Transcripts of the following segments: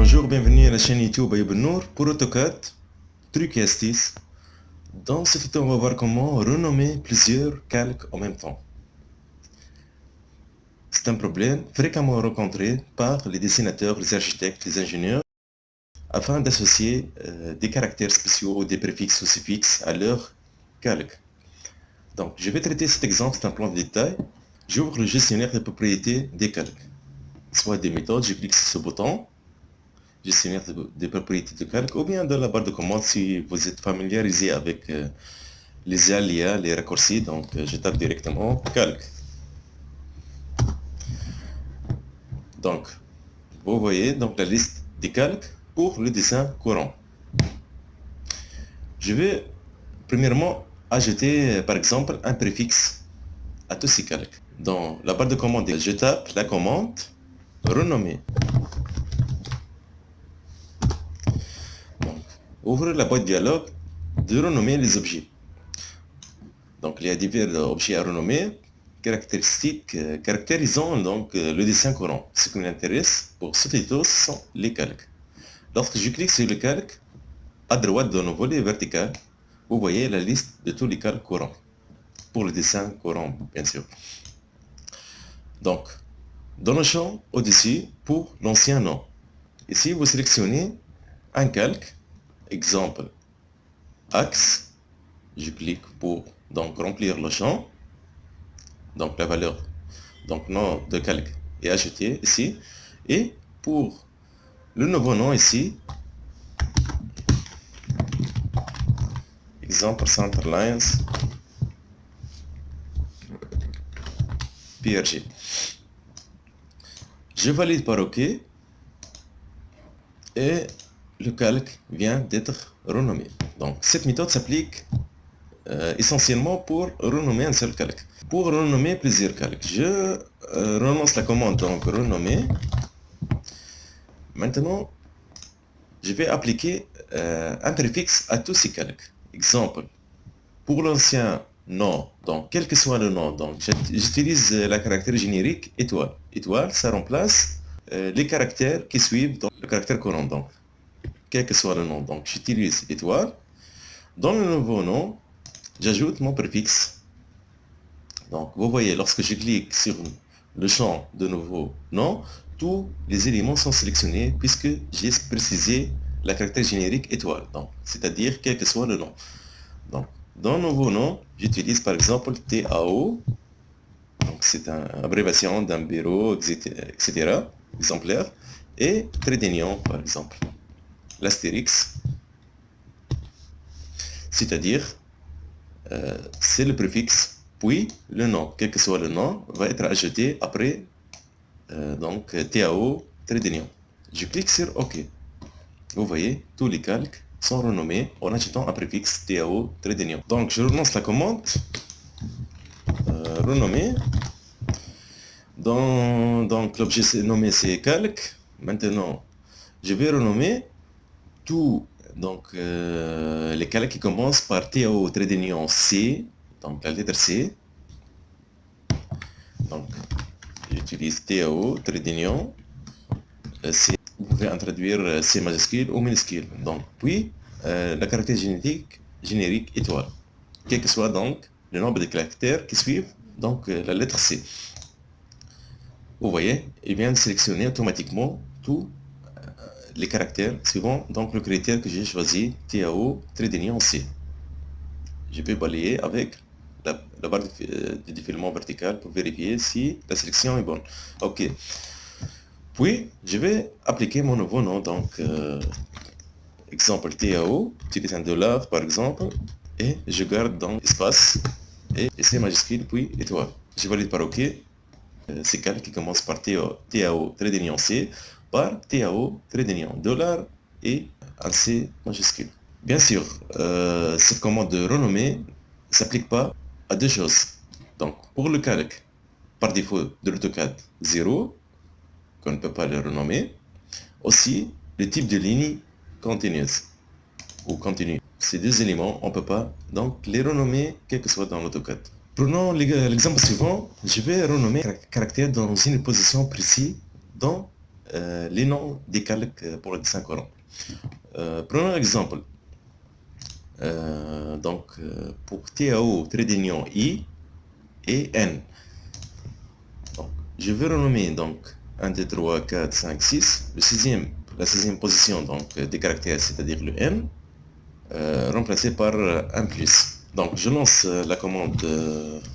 Bonjour, bienvenue à la chaîne YouTube Ayoub Nour pour AutoCAD, trucs et astuces. Dans cette vidéo, on va voir comment renommer plusieurs calques en même temps. C'est un problème fréquemment rencontré par les dessinateurs, les architectes, les ingénieurs, afin d'associer des caractères spéciaux ou des préfixes ou suffixes à leur calque. Donc, je vais traiter cet exemple, c'est un plan de détail. J'ouvre le gestionnaire des propriétés des calques. Soit des méthodes, je clique sur ce bouton. Gestionnaire des propriétés de calque, ou bien dans la barre de commande si vous êtes familiarisé avec les aléas, les raccourcis, donc je tape directement calque. Donc, vous voyez donc la liste des calques pour le dessin courant. Je vais premièrement ajouter par exemple un préfixe à tous ces calques. Dans la barre de commande, je tape la commande renommer. Donc, ouvrir la boîte dialogue de renommer les objets. Donc, il y a divers objets à renommer, caractéristiques, caractérisant donc le dessin courant. Ce qui m'intéresse pour cette vidéo, ce sont les calques. Lorsque je clique sur le calque, à droite dans le volet vertical, vous voyez la liste de tous les calques courants. Pour le dessin courant, bien sûr. Donc, dans le champ au-dessus, pour l'ancien nom. Ici, vous sélectionnez un calque, exemple, axe. Je clique pour donc remplir le champ. Donc la valeur, donc nom de calque est ajouté ici. Et pour le nouveau nom ici, exemple Centerlines PRG. Je valide par OK et le calque vient d'être renommé. Donc cette méthode s'applique essentiellement pour renommer un seul calque. Pour renommer plusieurs calques, je renonce la commande donc renommer. Maintenant, je vais appliquer un préfixe à tous ces calques. Exemple, pour l'ancien nom, donc quel que soit le nom, donc j'utilise la caractère générique étoile. Étoile, ça remplace les caractères qui suivent donc, le caractère courant. Donc, quel que soit le nom, donc j'utilise étoile. Dans le nouveau nom, j'ajoute mon préfixe. Donc, vous voyez, lorsque je clique sur le champ de nouveau nom, tous les éléments sont sélectionnés puisque j'ai précisé la caractère générique étoile, donc c'est-à-dire quel que soit le nom. Donc, dans le nouveau nom, j'utilise par exemple TAO, donc c'est une abréviation d'un bureau, etc., exemplaire, et trait d'union par exemple, l'astérix, c'est-à-dire c'est le préfixe, puis le nom, quel que soit le nom, va être ajouté après donc TAO, trait d'union. Je clique sur OK. Vous voyez, tous les calques sont renommés en ajoutant un préfixe TAO, trait d'union. Donc je relance la commande, renommer. Donc l'objet nommé c'est calque. Maintenant, je vais renommer tous donc, les calques qui commencent par TAO, trait d'union C, donc la lettre C. Donc, j'utilise TAO, trait d'union, C. Vous pouvez introduire C majuscule ou minuscule. Donc, puis, la caractère générique étoile. Quel que soit donc le nombre de caractères qui suivent donc la lettre C. Vous voyez, il vient de sélectionner automatiquement tous les caractères suivant donc le critère que j'ai choisi, TAO, trait d'union C. Je peux balayer avec la barre de défilement vertical pour vérifier si la sélection est bonne. OK. Puis, je vais appliquer mon nouveau nom. Donc, exemple TAO, j'utilise un dollar par exemple, et je garde dans espace, et C majuscule, puis étoile. Je valide par OK. Ces calques qui commencent par TAO, trait d'union C, par TAO, trait d'union dollar et un C majuscule. Bien sûr, cette commande de renommer ne s'applique pas à deux choses. Donc, pour le calque, par défaut de l'AutoCAD 0, qu'on ne peut pas le renommer, aussi le type de ligne continueuse ou continue. Ces deux éléments, on ne peut pas donc les renommer quel que soit dans l'AutoCAD. Prenons l'exemple suivant, je vais renommer un caractère dans une position précise dans les noms des calques pour le dessin courant. Prenons un exemple. Donc, pour TAO, trait d'union I et N. Donc, je vais renommer donc 1, 2, 3, 4, 5, 6. La sixième position donc, des caractères, c'est-à-dire le N, remplacé par un plus. Donc, je lance la commande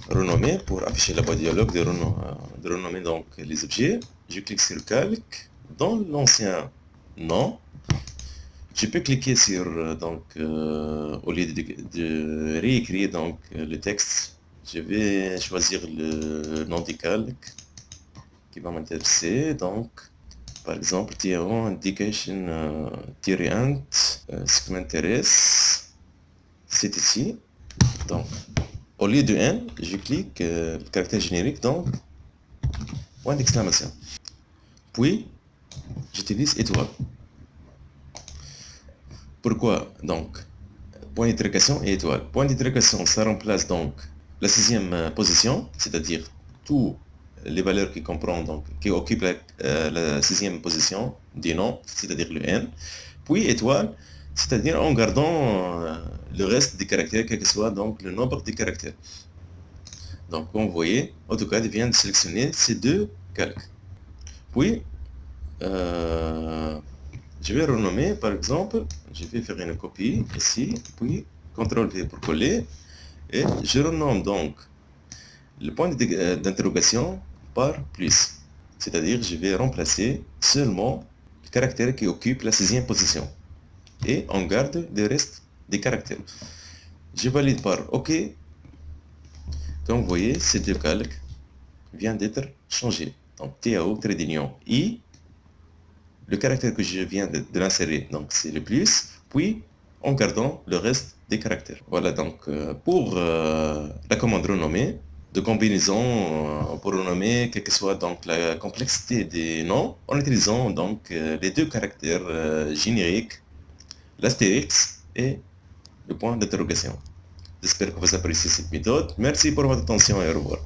renommer pour afficher la boîte dialogue de renommer donc, les objets. Je clique sur calque. Dans l'ancien nom, je peux cliquer sur, donc, au lieu de réécrire donc, le texte, je vais choisir le nom du calque qui va m'intéresser. Donc, par exemple, TAO indication int, ce qui m'intéresse, c'est ici. Donc, au lieu de N, je clique le caractère générique, donc, point d'exclamation. Puis, j'utilise étoile. Pourquoi donc point d'interrogation et étoile. Point d'interrogation, ça remplace donc la sixième position, c'est-à-dire tous les valeurs qui comprennent donc qui occupent la sixième position du nom, c'est-à-dire le N. Puis étoile, c'est-à-dire en gardant le reste des caractères, quel que soit donc le nombre de caractères. Donc, comme vous voyez, AutoCAD vient de sélectionner ces deux calques. Puis, je vais renommer, par exemple, je vais faire une copie ici, puis CTRL-V pour coller, et je renomme donc le point d'interrogation par plus. C'est-à-dire, je vais remplacer seulement le caractère qui occupe la sixième position. Et on garde le reste des caractères. Je valide par OK. Comme vous voyez, ces deux calques viennent d'être changés. Donc, TAO, trait d'union, I. Le caractère que je viens de l'insérer, donc c'est le plus, puis en gardant le reste des caractères. Voilà donc pour la commande renommer, de combinaison pour renommer, quelle que soit donc la complexité des noms, en utilisant donc les deux caractères génériques, l'astérix et le point d'interrogation. J'espère que vous appréciez cette méthode. Merci pour votre attention et au revoir.